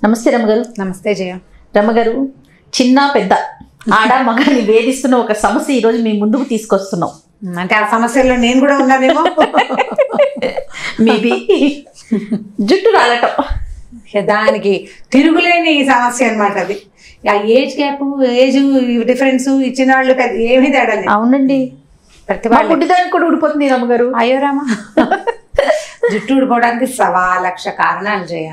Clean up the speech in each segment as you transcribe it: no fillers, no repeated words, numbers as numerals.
నమస్తే రమ్మగారు. నమస్తే జయ. రమ్మగారు, చిన్న పెద్ద ఆడ మగాన్ని వేధిస్తున్న ఒక సమస్య ఈరోజు మీ ముందుకు తీసుకొస్తున్నాం. అంటే ఆ సమస్యల్లో నేను కూడా ఉన్నానేమో. మీది జుట్టు రాలటం, దానికి తిరుగులేని సమస్య అనమాట. అది ఆ ఏజ్ గ్యాప్, ఏజ్ డిఫరెన్స్ ఇచ్చిన వాళ్ళు ఏమీ తేడా లేదు. అవునండి, ప్రతి వాళ్ళు పుట్టిదానికి కూడా ఊడిపోతుంది రమ్మగారు. అయ్యో రామా, జుట్టు ఊడిపోవడానికి 1,00,000 కారణాలు చేయ.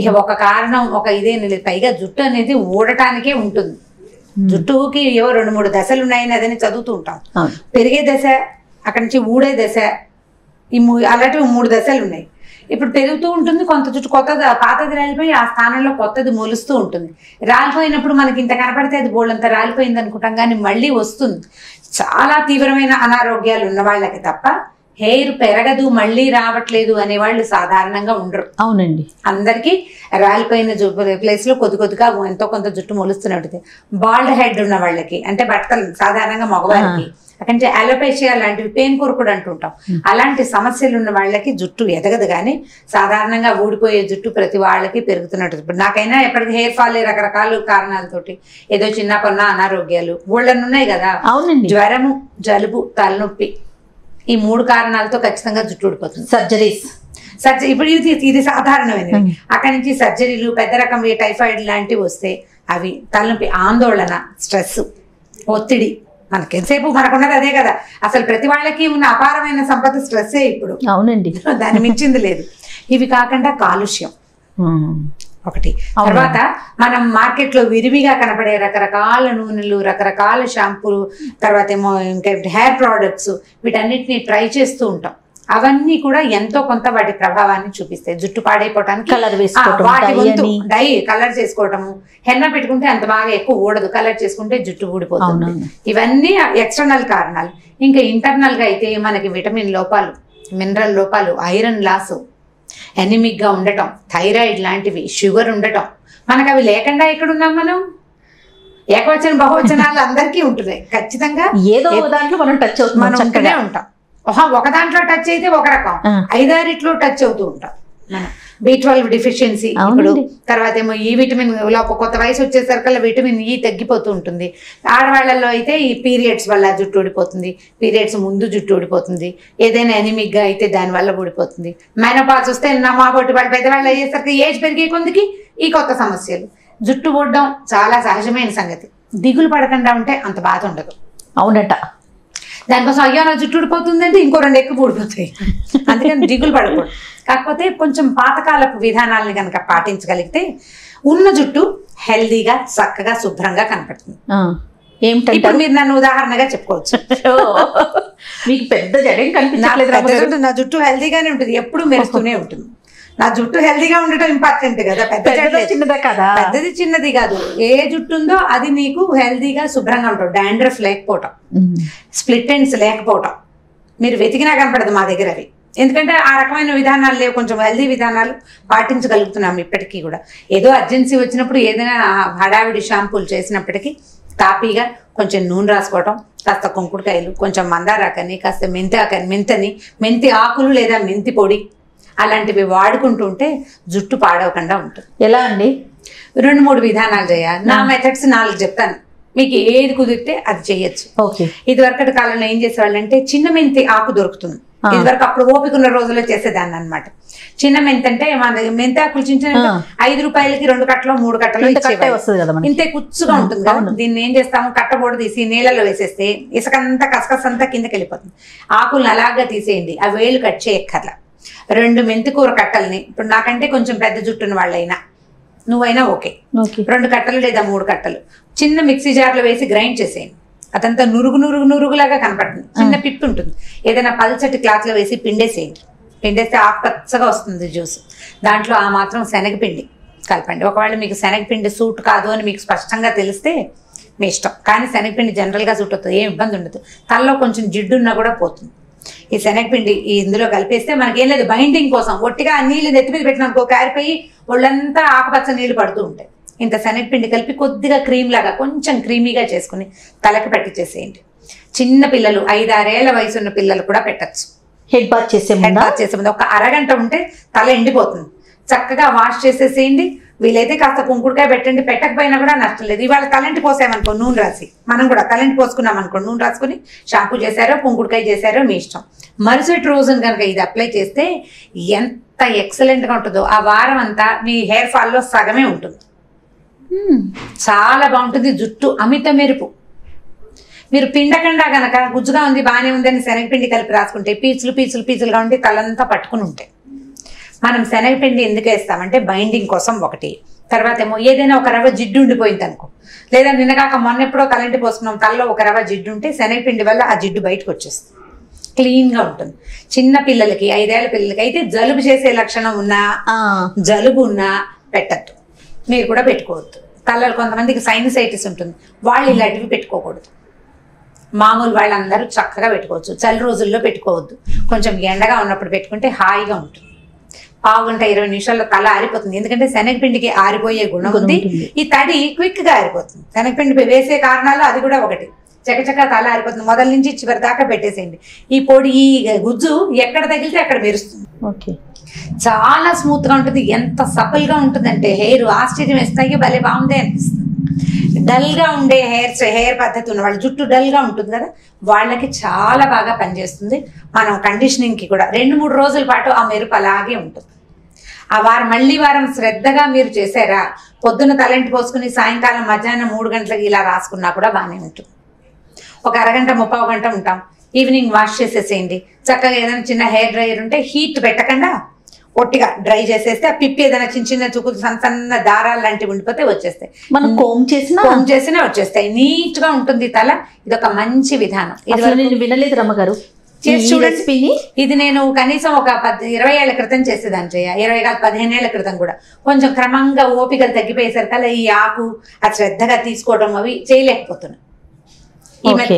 ఇక ఒక కారణం ఒక ఇదే లేదు. పైగా జుట్టు అనేది ఊడటానికే ఉంటుంది. జుట్టుకి ఏవో 2-3 దశలు ఉన్నాయని అదని చదువుతూ ఉంటాం. పెరిగే దశ, అక్కడి నుంచి ఊడే దశ, అలాంటివి 3 దశలు ఉన్నాయి. ఇప్పుడు పెరుగుతూ ఉంటుంది, కొంత జుట్టు కొత్తది పాతది రాలిపోయి ఆ స్థానంలో కొత్తది మొలుస్తూ ఉంటుంది. రాలిపోయినప్పుడు మనకి ఇంత కనపడితే అది బోళ్ళంత రాలిపోయింది అనుకుంటాం, కానీ మళ్ళీ వస్తుంది. చాలా తీవ్రమైన అనారోగ్యాలు ఉన్న వాళ్ళకి తప్ప హెయిర్ పెరగదు మళ్ళీ రావట్లేదు అనేవాళ్ళు సాధారణంగా ఉండరు. అవునండి, అందరికీ రాలిపోయిన ప్లేస్ లో కొద్దిగా ఎంతో కొంత జుట్టు మొలుస్తున్నట్టు. బాల్డ్ హెడ్ ఉన్న వాళ్ళకి, అంటే బట్టలు సాధారణంగా మగవారికి, అక్కడి అలోపేషియా లాంటివి, పెయిన్ కొరుకుడు అంటుంటాం, అలాంటి సమస్యలు ఉన్న వాళ్ళకి జుట్టు ఎదగదు. కానీ సాధారణంగా ఊడిపోయే జుట్టు ప్రతి వాళ్ళకి పెరుగుతున్నట్టు. ఇప్పుడు నాకైనా ఎప్పటికీ హెయిర్ ఫాల్ రకరకాల కారణాలతోటి, ఏదో చిన్న కొన్న అనారోగ్యాలు ఊళ్ళని ఉన్నాయి కదా. అవునండి, జ్వరము, జలుబు, తలనొప్పి, ఈ 3 కారణాలతో ఖచ్చితంగా జుట్టు ఊడిపోతుంది. సర్జరీ ఇప్పుడు ఇది సాధారణమైనవి. అక్కడి నుంచి సర్జరీలు, పెద్ద రకం టైఫాయిడ్ లాంటివి వస్తే అవి, తలనొప్పి, ఆందోళన, స్ట్రెస్, ఒత్తిడి. మనకి ఎంతసేపు మనకున్నది అదే కదా. అసలు ప్రతి వాళ్ళకి ఉన్న అపారమైన సంపద స్ట్రెస్సే ఇప్పుడు. అవునండి, దాన్ని మించింది లేదు. ఇవి కాకుండా కాలుష్యం ఒకటి. తర్వాత మనం మార్కెట్ లో విరివిగా కనపడే రకరకాల నూనెలు, రకరకాల షాంపూలు, తర్వాత ఏమో ఇంకా హెయిర్ ప్రోడక్ట్స్, వీటన్నిటిని ట్రై చేస్తూ ఉంటాం. అవన్నీ కూడా ఎంతో కొంత వాటి ప్రభావాన్ని చూపిస్తాయి. జుట్టు పాడైపోవటానికి కలర్ వేసుకోవటం, వాటి వంతు డై కలర్ చేసుకోవటము. హెన్న పెట్టుకుంటే అంత బాగా ఎక్కువ ఊడదు, కలర్ చేసుకుంటే జుట్టు ఊడిపోతుంది. ఇవన్నీ ఎక్స్టర్నల్ కారణాలు. ఇంకా ఇంటర్నల్ గా అయితే మనకి విటమిన్ లోపాలు, మినరల్ లోపాలు, ఐరన్ లాస్, ఎనిమిక్ గా ఉండటం, థైరాయిడ్ లాంటివి, షుగర్ ఉండటం. మనకు అవి లేకుండా ఎక్కడున్నాం మనం? ఏకవచన బహువచనాలు అందరికీ ఉంటున్నాయి. ఖచ్చితంగా ఏదో దాంట్లో మనం టచ్ అవుతాం, మనం ఉంటూనే ఉంటాం. ఒక దాంట్లో టచ్ అయితే ఒక రకం, 5-6 టచ్ అవుతూ ఉంటాం. మనం B12 డిఫిషియన్సీ, ఇప్పుడు తర్వాత ఏమో ఈ విటమిన్ కొత్త వయసు వచ్చేసరికల్లా విటమిన్ ఈ తగ్గిపోతూ ఉంటుంది. ఆడవాళ్లలో అయితే ఈ పీరియడ్స్ వల్ల జుట్టు ఊడిపోతుంది, పీరియడ్స్ ముందు జుట్టు ఊడిపోతుంది, ఏదైనా ఎనిమిక్ గా అయితే దాని వల్ల ఊడిపోతుంది. మెనోపాజ్ వస్తే మా బొట్టి వాళ్ళు పెద్దవాళ్ళు అయ్యేసరికి ఏజ్ పెరిగే కొందికి ఈ కొత్త సమస్యలు. జుట్టు ఊడడం చాలా సహజమైన సంగతి. దిగులు పడకుండా ఉంటే అంత బాధ ఉండదు. అవునట. దానికోసం అయ్యో నా జుట్టు ఊడిపోతుందంటే ఇంకో 2 ఎక్కువ ఊడిపోతాయి. అందుకని దిగులు పడకూడదు. కాకపోతే కొంచెం పాతకాలపు విధానాలని కనుక పాటించగలిగితే ఉన్న జుట్టు హెల్దీగా, చక్కగా, శుభ్రంగా కనపడుతుంది. ఇప్పుడు మీరు నన్ను ఉదాహరణగా చెప్పుకోవచ్చు. మీకు పెద్ద జడేం కనిపించట్లేదు. నా జుట్టు హెల్దీగానే ఉంటుంది, ఎప్పుడు మెరుస్తూనే ఉంటుంది. నా జుట్టు హెల్దీగా ఉండటం ఇంపార్టెంట్ కదా. చిన్నదే కదా, పెద్దది చిన్నది కాదు. ఏ జుట్టు ఉందో అది నీకు హెల్దీగా, శుభ్రంగా ఉంటుంది. డాండ్రఫ్ లేకపోవటం, స్ప్లిట్ ఎండ్స్ లేకపోవటం, మీరు వెతికినా కనపడదు మా దగ్గర అవి. ఎందుకంటే ఆ రకమైన విధానాలు లేవు. కొంచెం హెల్దీ విధానాలు పాటించగలుగుతున్నాం ఇప్పటికీ కూడా. ఏదో అర్జెన్సీ వచ్చినప్పుడు ఏదైనా హడావిడి షాంపూలు చేసినప్పటికీ తాపీగా కొంచెం నూనె రాసుకోవటం, కాస్త కుంకుడుకాయలు, కొంచెం మందారాకని, కాస్త మెంతి ఆకులు లేదా మెంతి పొడి, అలాంటివి వాడుకుంటూ ఉంటే జుట్టు పాడవకుండా ఉంటుంది. ఎలా అండి? 2-3 విధానాలు చేయాలి. నా మెథడ్స్ 4 చెప్తాను, మీకు ఏది కుదిరితే అది చేయొచ్చు. ఇది వరకటి కాలంలో ఏం చేసేవాళ్ళంటే చిన్న మెంతి ఆకు దొరుకుతుంది. ఇది వరకు అప్పుడు ఓపిక ఉన్న రోజుల్లో చేసేదాన్ని అనమాట. చిన్న మెంతి అంటే మన మెంతి ఆకులు చిన్న 5 రూపాయలకి 2 కట్టలో 3 కట్టలో ఇంతే కుచ్చుగా ఉంటుంది కదా. దీన్ని ఏం చేస్తాము, కట్టబోడ తీసి నీళ్ళలో వేసేస్తే ఇసుకంతా కసకసంతా కిందకి వెళ్ళిపోతుంది. ఆకులను అలాగా తీసేయండి, ఆ వేళ్ళు కట్ చేయక్కర్లా. 2 మెంతికూర కట్టల్ని, ఇప్పుడు నాకంటే కొంచెం పెద్ద జుట్టున్న వాళ్ళైనా, నువ్వైనా ఓకే, 2 కట్టలు లేదా 3 కట్టలు చిన్న మిక్సీ జార్లో వేసి గ్రైండ్ చేసేయండి. అదంతా నురుగులాగా కనపడుతుంది. చిన్న పిప్పి ఉంటుంది. ఏదైనా పల్చటి క్లాత్ లో వేసి పిండేసేయండి. పిండేస్తే ఆకుపచ్చగా వస్తుంది జ్యూస్. దాంట్లో ఆ మాత్రం శనగపిండి కలపండి. ఒకవేళ మీకు శనగపిండి సూట్ కాదు అని మీకు స్పష్టంగా తెలిస్తే మీ ఇష్టం, కానీ శనగపిండి జనరల్గా సూట్ అవుతుంది, ఏం ఇబ్బంది ఉండదు. తలలో కొంచెం జిడ్డున్నా కూడా పోతుంది. ఈ శనగపిండి ఇందులో కలిపేస్తే మనకేం లేదు, బైండింగ్ కోసం. ఒట్టిగా ఆ నీళ్ళు నెత్తి మీద పెట్టినాకో కారిపోయి ఒళ్ళంతా ఆకుపచ్చ నీళ్లు పడుతూ ఉంటాయి. ఇంత శనగపిండి కలిపి కొద్దిగా క్రీమ్ లాగా, కొంచెం క్రీమీగా చేసుకుని తలకి పెట్టించేసేయండి. చిన్న పిల్లలు, 5-6 ఏళ్ల వయసు ఉన్న పిల్లలు కూడా పెట్టచ్చు. హెడ్ బాత్ చేసే ముందు ఒక అరగంట ఉంటే తల ఎండిపోతుంది. చక్కగా వాష్ చేసేసేయండి. వీలైతే కాస్త కుంకుడుకాయ పెట్టండి, పెట్టకపోయినా కూడా నష్టం లేదు. ఇవాళ తలంటి పోసామనుకో నూనె రాసి, మనం కూడా తలంటి పోసుకున్నాం అనుకో నూనె రాసుకుని షాంపూ చేశారో కుంకుడుకాయ చేశారో మీ ఇష్టం. మరుసటి రోజున కనుక ఇది అప్లై చేస్తే ఎంత ఎక్సలెంట్గా ఉంటుందో. ఆ వారం అంతా మీ హెయిర్ ఫాల్లో సగమే ఉంటుంది. చాలా బాగుంటుంది. జుట్టు అమిత మెరుపు. మీరు పిండకుండా గనక గుజ్జుగా ఉంది బాగానే ఉంది అని శనగపిండి కలిపి రాసుకుంటే పీచులు పీచులు పీచులుగా ఉండి తలంతా పట్టుకుని ఉంటాయి. మనం శనగపిండి ఎందుకు వేస్తామంటే బైండింగ్ కోసం ఒకటి, తర్వాత ఏమో ఏదైనా ఒక రవ్వ జిడ్డు ఉండిపోయింది అనుకో, లేదా నిన్నగాక మొన్న ఎప్పుడో తలంటి పోసుకున్నాం తలలో ఒక రవ్వ జిడ్డు ఉంటే శనగపిండి వల్ల ఆ జిడ్డు బయటకు వచ్చేస్తుంది, క్లీన్గా ఉంటుంది. చిన్న పిల్లలకి 5 ఏళ్ల పిల్లలకి అయితే జలుబు చేసే లక్షణం ఉన్నా జలుబు ఉన్నా పెట్టద్దు, మీరు కూడా పెట్టుకోవద్దు. తలలో కొంతమందికి సైనసైటిస్ ఉంటుంది, వాళ్ళు ఇలాంటివి పెట్టుకోకూడదు. మామూలు వాళ్ళందరూ చక్కగా పెట్టుకోవచ్చు. చలి రోజుల్లో పెట్టుకోవద్దు, కొంచెం ఎండగా ఉన్నప్పుడు పెట్టుకుంటే హాయిగా ఉంటుంది. పావు గంట 20 నిమిషాల్లో తల ఆరిపోతుంది. ఎందుకంటే శనగపిండికి ఆరిపోయే గుణం ఉంది, ఈ తడి క్విక్గా ఆరిపోతుంది. శనగపిండి వేసే కారణాలు అది కూడా ఒకటి. చకచకా తల ఆరిపోతుంది. మొదల నుంచి చివరి దాకా పెట్టేసేయండి. ఈ పొడి ఈ గుజ్జు ఎక్కడ తగిలితే అక్కడ మెరుస్తుంది. ఓకే, చాలా స్మూత్ గా ఉంటుంది. ఎంత సపల్ గా ఉంటుందంటే హెయిర్ ఆశ్చర్యం వేస్తాయి, భలే బాగుంది అనిపిస్తుంది. డల్ గా ఉండే హెయిర్ పద్ధతి ఉన్న వాళ్ళు, జుట్టు డల్ గా ఉంటుంది కదా, వాళ్ళకి చాలా బాగా పనిచేస్తుంది. మనం కండిషనింగ్ కి కూడా 2-3 రోజుల పాటు ఆ మెరుపు అలాగే ఉంటుంది. ఆ వారం మళ్ళీ వారం శ్రద్ధగా మీరు చేశారా, పొద్దున్న తలంటి పోసుకుని సాయంకాలం మధ్యాహ్నం 3 గంటలకి ఇలా రాసుకున్నా కూడా బాగానే ఉంటుంది. ఒక అరగంట 30 గంట ఉంటాం, ఈవినింగ్ వాష్ చేసేసేయండి. చక్కగా ఏదైనా చిన్న హెయిర్ డ్రైయర్ ఉంటే హీట్ పెట్టకుండా ఒట్టిగా డ్రై చేసేస్తే ఆ పిప్పి ఏదైనా చిన్న చిన్న చుక్కులు సన్న సన్న దారాలు లాంటివి ఉండిపోతే వచ్చేస్తాయి. మనం కోమ్ చేసినా వచ్చేస్తాయి. నీట్ గా ఉంటుంది తల. ఇది ఒక మంచి విధానం. నేను వినలేదు రమ్మగారు. ఇది నేను కనీసం ఒక 20 ఏళ్ల క్రితం చేసేదాన్ని చేయ, 20 కాదు 15 ఏళ్ల క్రితం కూడా. కొంచెం క్రమంగా ఓపికలు తగ్గిపోయేసరికల్లా ఈ ఆకు అది శ్రద్ధగా తీసుకోవడం అవి చేయలేకపోతున్నాను.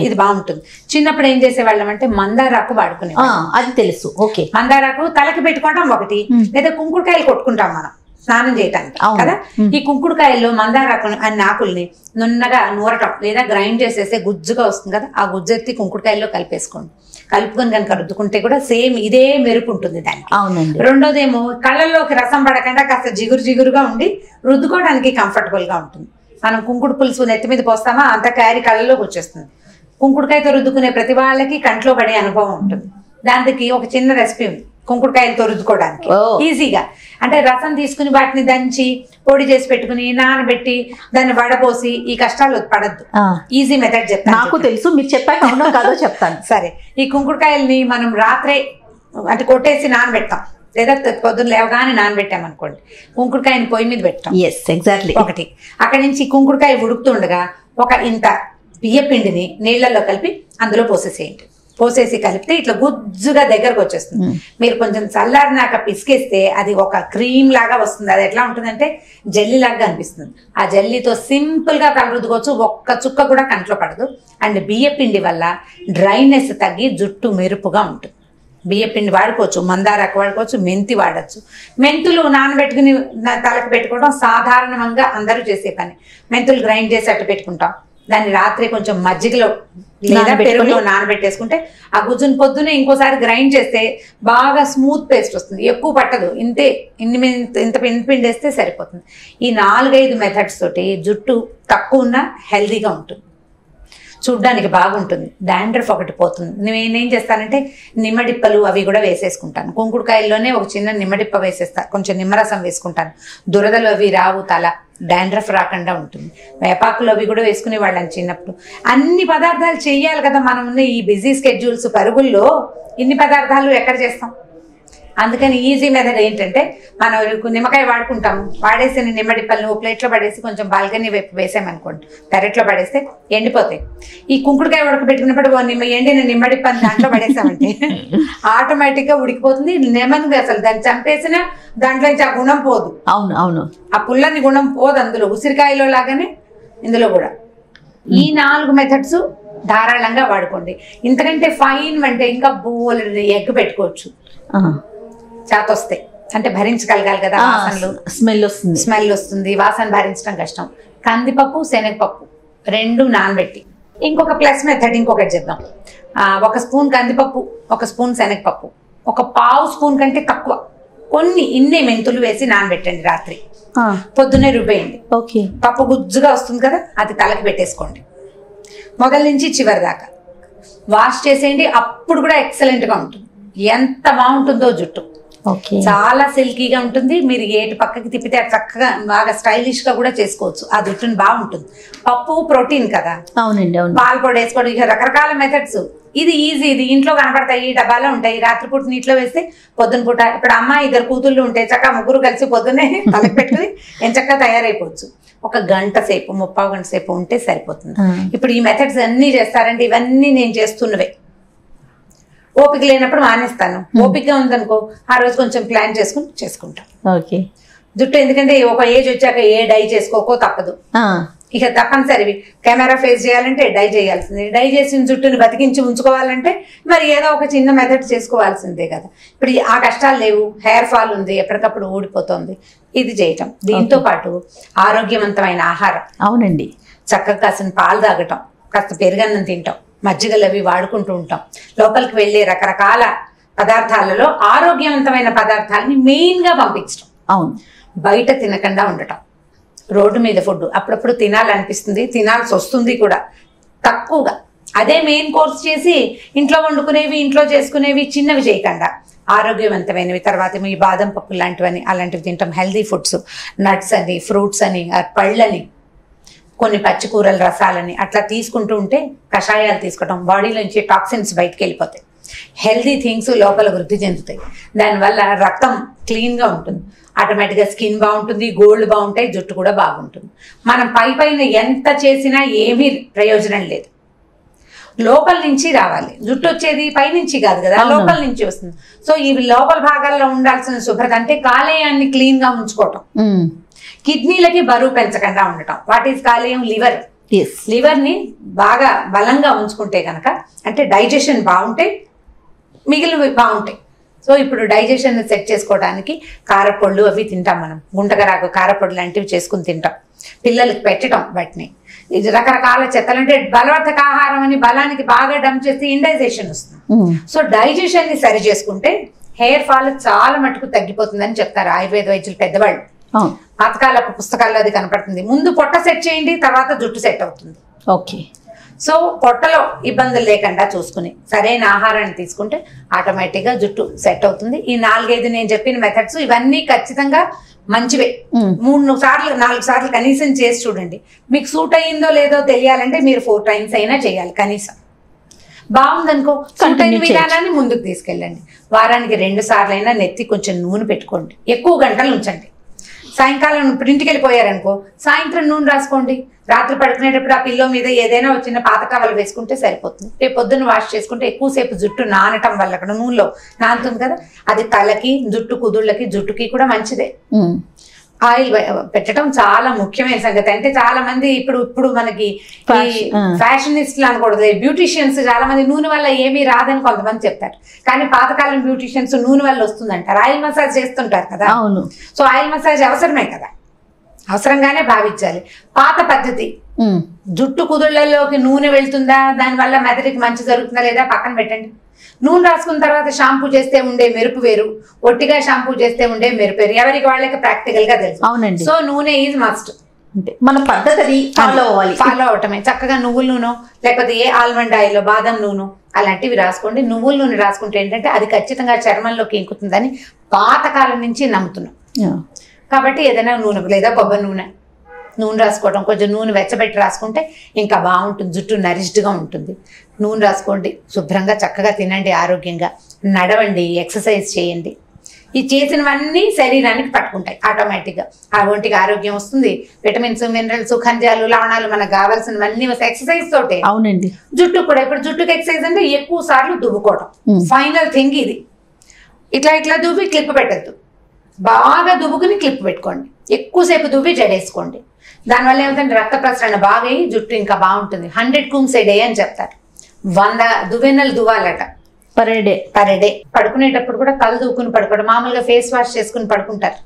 ఇది బాగుంటుంది. చిన్నప్పుడు ఏం చేసేవాళ్ళం అంటే మందారాకు వాడుకునే, అది తెలుసు. ఓకే, మందారాకు తలకి పెట్టుకోవడం ఒకటి, లేదా కుంకుడుకాయలు కొట్టుకుంటాం మనం స్నానం చేయటానికి కదా. ఈ కుంకుడుకాయల్లో మందారాకు అన్ని ఆకుల్ని నున్నగా నూరటం లేదా గ్రైండ్ చేసేస్తే గుజ్జుగా వస్తుంది కదా, ఆ గుజ్జెత్తి కుంకుడుకాయల్లో కలిపేసుకోండి. కలుపుకొని కనుక రుద్దుకుంటే కూడా సేమ్ ఇదే మెరుపు ఉంటుంది దానికి. రెండోదేమో కళ్ళల్లోకి రసం పడకుండా కాస్త జిగురుగా ఉండి రుద్దుకోవడానికి కంఫర్టబుల్ గా ఉంటుంది. మనం కుంకుడు పులుసు నెత్తి మీద పోస్తామా అంత క్యారీ కళ్ళలోకి వచ్చేస్తుంది. కుంకుడుకాయతో రుద్దుకునే ప్రతి వాళ్ళకి కంట్లో పడే అనుభవం ఉంటుంది. దానికి ఒక చిన్న రెసిపీ ఉంది కుంకుడుకాయలతో రుద్దుకోవడానికి ఈజీగా. అంటే రసం తీసుకుని వాటిని దంచి పొడి చేసి పెట్టుకుని నానబెట్టి దాన్ని వడపోసి ఈ కష్టాలు పడద్దు. ఈజీ మెథడ్ చెప్తాను. నాకు తెలుసు, మీరు చెప్పాక అవునో కాదో చెప్తాను. సరే, ఈ కుంకుడుకాయల్ని మనం రాత్రే అంటే కొట్టేసి నానబెడతాం, లేదా పొద్దున్న లేవగానే నానబెట్టామనుకోండి, కుంకుడుకాయని పొయ్యి మీద పెట్టాం. ఎగ్జాక్ట్లీ ఒకటి. అక్కడి నుంచి కుంకుడుకాయ ఉడుకుతుండగా ఒక ఇంత బియ్య పిండిని నీళ్లలో కలిపి అందులో పోసేసేయండి. పోసేసి కలిపితే ఇట్లా గుజ్జుగా దగ్గరకు వచ్చేస్తుంది. మీరు కొంచెం చల్లారినాక పిసికేస్తే అది ఒక క్రీమ్ లాగా వస్తుంది. అది ఎట్లా ఉంటుందంటే జల్లీ లాగా అనిపిస్తుంది. ఆ జల్లీతో సింపుల్ గా కలరుద్దుకోవచ్చు, ఒక్క చుక్క కూడా కంట్లో పడదు. అండ్ బియ్య పిండి వల్ల డ్రైనెస్ తగ్గి జుట్టు మెరుపుగా ఉంటుంది. బియ్య పిండి వాడుకోవచ్చు, మందారాకు వాడుకోవచ్చు, మెంతి వాడచ్చు. మెంతులు నానబెట్టుకుని తలకు పెట్టుకోవడం సాధారణంగా అందరూ చేసే పని. మెంతులు గ్రైండ్ చేసి అట్టు పెట్టుకుంటాం, దాన్ని రాత్రి కొంచెం మజ్జిగలో లేదా పెరుగులో నానబెట్టేసుకుంటే ఆ గుజ్జును పొద్దునే ఇంకోసారి గ్రైండ్ చేస్తే బాగా స్మూత్ పేస్ట్ వస్తుంది. ఎక్కువ పట్టదు, ఇంత పిండి వేస్తే సరిపోతుంది. ఈ 4-5 మెథడ్స్ తోటి జుట్టు తక్కువ ఉన్నా హెల్దీగా ఉంటుంది, చూడ్డానికి బాగుంటుంది. డాండ్రఫ్ ఒకటి పోతుంది. నేనేం చేస్తానంటే నిమ్మడిప్పలు అవి కూడా వేసేసుకుంటాను. కుంకుడుకాయల్లోనే ఒక చిన్న నిమ్మడిప్ప వేసేస్తాను, కొంచెం నిమ్మరసం వేసుకుంటాను. దురదలు అవి రావు, తల డాండ్రఫ్ రాకుండా ఉంటుంది. వేపాకులు అవి కూడా వేసుకునే వాళ్ళని చిన్నప్పుడు. అన్ని పదార్థాలు చెయ్యాలి కదా, మనం ఉన్న ఈ బిజీ స్కెడ్యూల్స్ పరుగుల్లో ఇన్ని పదార్థాలు ఎక్కడ చేస్తాం. అందుకని ఈజీ మెథడ్ ఏంటంటే మనం నిమ్మకాయ వాడుకుంటాము, వాడేసిన నిమ్మడిప్పల్ని ఓ ప్లేట్లో పడేసి కొంచెం బాల్కనీ వైపు వేసామనుకోండి, పెరట్లో పడేస్తే ఎండిపోతాయి. ఈ కుంకుడుకాయ ఉడకబెట్టుకున్నప్పుడు ఎండిన నిమ్మడిప్పని దాంట్లో పడేసామంటే ఆటోమేటిక్గా ఉడికిపోతుంది. నెమ్మదిగా అసలు దాన్ని చంపేసిన దాంట్లో నుంచి ఆ గుణం పోదు. అవును, ఆ పుల్లని గుణం పోదు అందులో. ఉసిరికాయలో లాగానే ఇందులో కూడా ఈ 4 మెథడ్స్ ధారాళంగా వాడుకోండి. ఇంతకంటే ఫైన్ అంటే ఇంకా బోలెడు ఎగ్ పెట్టుకోవచ్చు. చేత వస్తాయి అంటే భరించగలగాలి కదా, వాసనలు స్మెల్ వస్తుంది, వాసన భరించడం కష్టం. కందిపప్పు శనగపప్పు 2 నానబెట్టి, ఇంకొక ప్లస్ మెథడ్ ఇంకొకటి చెప్దాం. 1 స్పూన్ కందిపప్పు, 1 స్పూన్ శనగపప్పు, 1 పావు స్పూన్ కంటే తక్కువ ఇన్నే మెంతులు వేసి నానబెట్టండి రాత్రి. పొద్దున్నే రుబ్బేయండి. ఓకే. పప్పు గుజ్జుగా వస్తుంది కదా, అది తలకి పెట్టేసుకోండి. మొదల నుంచి చివరి దాకా వాష్ చేసేయండి. అప్పుడు కూడా ఎక్సలెంట్ గా ఉంటుంది. ఎంత బాగుంటుందో జుట్టు, చాలా సిల్కీగా ఉంటుంది. మీరు ఏటు పక్కకి తిప్పితే చక్కగా బాగా స్టైలిష్ గా కూడా చేసుకోవచ్చు. ఆ జుట్టుని బాగుంటుంది. పప్పు ప్రోటీన్ కదా. అవునండి, అవును. పాలు పొడి వేసుకోవడం, ఇక రకరకాల మెథడ్స్. ఇది ఈజీ, ఇది ఇంట్లో కనపడతాయి, ఈ డబ్బాలో ఉంటాయి. రాత్రిపూట నీటిలో వేస్తే పొద్దున పూట, ఇప్పుడు అమ్మ 2 కూతుళ్ళు ఉంటే చక్కగా 3 కలిసి పొద్దున్నే తలకి పెట్టుకుని ఎంచక్కగా తయారైపోవచ్చు. 1 గంట సేపు 30 గంట సేపు ఉంటే సరిపోతుంది. ఇప్పుడు ఈ మెథడ్స్ అన్ని చేస్తారంటే ఇవన్నీ నేను చేస్తున్నవే. ఓపిక లేనప్పుడు మానేస్తాను. ఓపికగా ఉందనుకో ఆ రోజు కొంచెం ప్లాన్ చేసుకుని చేసుకుంటాం. ఓకే. జుట్టు ఎందుకంటే ఒక ఏజ్ వచ్చాక ఏ డై చేసుకోకో తప్పదు. ఇక తప్పనిసరివి కెమెరా ఫేస్ చేయాలంటే డై చేయాల్సిందే. డై చేసిన జుట్టుని బతికించి ఉంచుకోవాలంటే మరి ఏదో ఒక చిన్న మెథడ్ చేసుకోవాల్సిందే కదా. ఇప్పుడు ఆ కష్టాలు లేవు. హెయిర్ ఫాల్ ఉంది, ఎప్పటికప్పుడు ఊడిపోతుంది. ఇది చేయటం. దీంతో పాటు ఆరోగ్యవంతమైన ఆహారం. అవునండి. చక్కగా కాసిన పాలు తాగటం, కాస్త పెరుగన్నం తింటాం, మజ్జిగలు అవి వాడుకుంటూ ఉంటాం. లోపలికి వెళ్ళే రకరకాల పదార్థాలలో ఆరోగ్యవంతమైన పదార్థాలని మెయిన్ గా పంపించడం. అవును. బయట తినకుండా ఉండటం. రోడ్డు మీద ఫుడ్ అప్పుడప్పుడు తినాలనిపిస్తుంది, తినాల్సి వస్తుంది కూడా, తక్కువగా. అదే మెయిన్ కోర్స్ చేసి ఇంట్లో వండుకునేవి, ఇంట్లో చేసుకునేవి చిన్నవి చేయకుండా ఆరోగ్యవంతమైనవి. తర్వాత మీ బాదం పప్పు లాంటివని అలాంటివి తింటాం. హెల్దీ ఫుడ్స్, నట్స్ అని, ఫ్రూట్స్ అని, పళ్ళని, కొన్ని పచ్చికూరల రసాలని అట్లా తీసుకుంటూ ఉంటే, కషాయాలు తీసుకోవటం, బాడీలోంచి టాక్సిన్స్ బయటకు వెళ్ళిపోతాయి. హెల్దీ థింగ్స్ లోపల వృద్ధి చెందుతాయి. దానివల్ల రక్తం క్లీన్గా ఉంటుంది. ఆటోమేటిక్గా స్కిన్ బాగుంటుంది, గోల్డ్ బాగుంటాయి, జుట్టు కూడా బాగుంటుంది. మనం పైన ఎంత చేసినా ఏమీ ప్రయోజనం లేదు. లోపల నుంచి రావాలి. జుట్టు వచ్చేది పైనుంచి కాదు కదా, లోపల నుంచి వస్తుంది. సో ఈ లోపల భాగాల్లో ఉండాల్సిన శుభ్రత అంటే కాలేయాన్ని క్లీన్గా ఉంచుకోవటం, కిడ్నీలకి బరువు పెంచకుండా ఉండటం. వాట్ ఈస్ కాలేయం? లివర్. లివర్ ని బాగా బలంగా ఉంచుకుంటే కనుక, అంటే డైజెషన్ బాగుంటే మిగిలినవి బాగుంటాయి. సో ఇప్పుడు డైజెషన్ సెట్ చేసుకోవడానికి కారపొళ్ళు అవి తింటాం మనం. గుంటగరాకు కారపొడి లాంటివి చేసుకుని తింటాం. పిల్లలకి పెట్టడం వాటిని. ఇది రకరకాల చెత్తలు, అంటే బలవర్ధక ఆహారం అని బలానికి బాగా డంప్ చేస్తే ఇండైజెషన్ వస్తుంది. సో డైజెషన్ ని సరి చేసుకుంటే హెయిర్ ఫాల్ చాలా మటుకు తగ్గిపోతుందని చెప్తారు ఆయుర్వేద వైద్యులు పెద్దవాళ్ళు. పాతకాలపు పుస్తకాల్లో అది కనపడుతుంది. ముందు పొట్ట సెట్ చేయండి, తర్వాత జుట్టు సెట్ అవుతుంది. ఓకే. సో పొట్టలో ఇబ్బందులు లేకుండా చూసుకుని సరైన ఆహారాన్ని తీసుకుంటే ఆటోమేటిక్గా జుట్టు సెట్ అవుతుంది. ఈ 4-5 నేను చెప్పిన మెథడ్స్ ఇవన్నీ ఖచ్చితంగా మంచివే. 3 సార్లు 4 సార్లు కనీసం చేసి చూడండి. మీకు సూట్ అయ్యిందో లేదో తెలియాలంటే మీరు 4 టైమ్స్ అయినా చేయాలి కనీసం. బాగుందనుకో సూట్ అయిన విధానాన్ని ముందుకు తీసుకెళ్ళండి. వారానికి 2 సార్లు అయినా నెత్తి కొంచెం నూనె పెట్టుకోండి. ఎక్కువ గంటలు ఉంచండి. సాయంకాలం ఇప్పుడు ఇంటికి వెళ్ళిపోయారనుకో సాయంత్రం నూనె రాసుకోండి. రాత్రి పడుకునేటప్పుడు ఆ పిల్లో మీద ఏదైనా చిన్న పాత టవల్ వేసుకుంటే సరిపోతుంది. రేపు పొద్దున్న వాష్ చేసుకుంటే ఎక్కువసేపు జుట్టు నానటం వల్ల అక్కడ నూనెలో నానుతుంది కదా, అది తలకి, జుట్టు కుదుళ్ళకి, జుట్టుకి కూడా మంచిదే. ఆయిల్ పెట్టడం చాలా ముఖ్యమైన సంగతి. అంటే చాలా మంది ఇప్పుడు మనకి ఫ్యాషనిస్ట్లు అనకూడదు, బ్యూటీషియన్స్ చాలా మంది నూనె వల్ల ఏమీ రాదని కొంతమంది చెప్తారు. కానీ పాతకాలం బ్యూటీషియన్స్ నూనె వల్ల వస్తుందంటారు. ఆయిల్ మసాజ్ చేస్తుంటారు కదా. సో ఆయిల్ మసాజ్ అవసరమే కదా, అవసరంగానే భావించాలి. పాత పద్ధతి జుట్టు కుదుళ్లలోకి నూనె వెళ్తుందా, దానివల్ల మెదడుకి మంచి జరుగుతుందా లేదా పక్కన పెట్టండి. నూనె రాసుకున్న తర్వాత షాంపూ చేస్తే ఉండే మెరుపు వేరు, ఒట్టిగా షాంపూ చేస్తే ఉండే మెరుపు వేరు. ఎవరికి వాళ్ళకి ప్రాక్టికల్ గా తెలుసు. సో నూనె ఈజ్ మస్ట్. మన పద్ధతి ఫాలో అవటమే. చక్కగా నువ్వుల నూనె లేకపోతే ఏ ఆల్మండ్ ఆయిల్, బాదం నూనె అలాంటివి రాసుకోండి. నువ్వుల నూనె రాసుకుంటే ఏంటంటే అది ఖచ్చితంగా చర్మంలోకి ఇంకుతుందని పాతకాలం నుంచి నమ్ముతున్నాం. కాబట్టి ఏదైనా నూనె లేదా కొబ్బరి నూనె రాసుకోవడం, కొంచెం నూనె వెచ్చబెట్టి రాసుకుంటే ఇంకా బాగుంటుంది. జుట్టు నరిష్డ్గా ఉంటుంది. నూనె రాసుకోండి, శుభ్రంగా చక్కగా తినండి, ఆరోగ్యంగా నడవండి, ఎక్సర్సైజ్ చేయండి. ఈ చేసినవన్నీ శరీరానికి పట్టుకుంటాయి ఆటోమేటిక్గా. ఆ ఒంటికి ఆరోగ్యం వస్తుంది. విటమిన్స్, మినరల్స్, ఖనిజాలు, లవణాలు మనకు కావాల్సినవన్నీ ఎక్సర్సైజ్ తోటే. అవునండి. జుట్టు కూడా ఇప్పుడు జుట్టుకి ఎక్సర్సైజ్ అంటే ఎక్కువ సార్లు దువ్వుకోవడం. ఫైనల్ థింగ్ ఇది. ఇట్లా దువ్వి క్లిప్ పెట్టద్దు. బాగా దువ్వుకుని క్లిప్ పెట్టుకోండి. ఎక్కువసేపు దువ్వి జడేసుకోండి. దానివల్ల ఏమిటంటే రక్త ప్రసరణ బాగా అయ్యి జుట్టు ఇంకా బాగుంటుంది. 100 combs a day అని చెప్తారు. 100 దువ్వెనలు దువ్వాలట పర్ డే. పడుకునేటప్పుడు కూడా కళ్ళు దువ్వుకుని పడుకోవడం. మామూలుగా ఫేస్ వాష్ చేసుకుని పడుకుంటారు.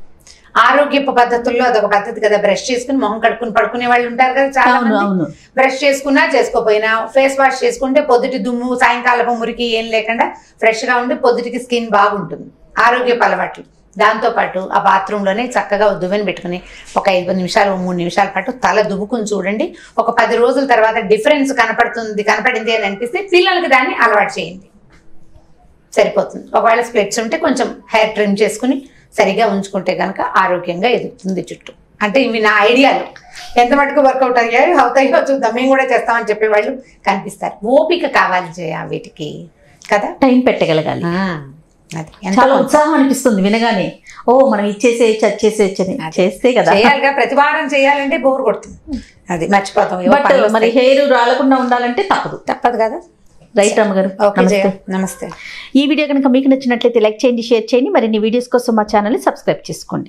ఆరోగ్యపు పద్ధతుల్లో అదొక పద్ధతి కదా. బ్రష్ చేసుకుని మొహం కడుక్కుని పడుకునే వాళ్ళు ఉంటారు కదా చాలా మంది. బ్రష్ చేసుకున్నా చేసుకోపోయినా ఫేస్ వాష్ చేసుకుంటే పొద్దుటి దుమ్ము, సాయంకాలపు మురికి ఏం లేకుండా ఫ్రెష్ గా ఉండి పొద్దుటికి స్కిన్ బాగుంటుంది. ఆరోగ్యపు అలవాట్లు దాంతోపాటు ఆ బాత్రూంలోనే చక్కగా దువ్వెన పెట్టుకుని ఒక 5 నిమిషాలు 3 నిమిషాల పాటు తల దువ్వుకుని చూడండి. ఒక 10 రోజుల తర్వాత డిఫరెన్స్ కనపడింది అని అనిపిస్తే పిల్లలకి దాన్ని అలవాటు చేయండి, సరిపోతుంది. ఒకవేళ స్ప్లిట్స్ ఉంటే కొంచెం హెయిర్ ట్రిమ్ చేసుకుని సరిగా ఉంచుకుంటే కనుక ఆరోగ్యంగా ఎదుగుతుంది జుట్టు. అంటే ఇవి నా ఐడియాలు. ఎంత మటుకు వర్కౌట్ అవుతాయో చూద్దాం, మేము కూడా చేస్తామని చెప్పేవాళ్ళు కనిపిస్తారు. ఓపిక కావాలి జయ వీటికి కదా, టైం పెట్టగలగాలి. అది చాలా ఉత్సాహం అనిపిస్తుంది వినగానే. ఓ మనం ఇచ్చేసేయచ్చు వచ్చేసేయచ్చు అని చేస్తే కదా. చేయాలిగా, ప్రతి వారం చేయాలంటే బోర్ కొడుతుంది, అది మర్చిపోతాం. బట్ మరి హెయిర్ రాలకుండా ఉండాలంటే తప్పదు కదా. రైట్ అమ్మగారు, నమస్తే. ఈ వీడియో కనుక మీకు నచ్చినట్లయితే లైక్ చేయండి, షేర్ చేయండి. మరిన్ని వీడియోస్ కోసం మా ఛానల్ని సబ్స్క్రైబ్ చేసుకోండి.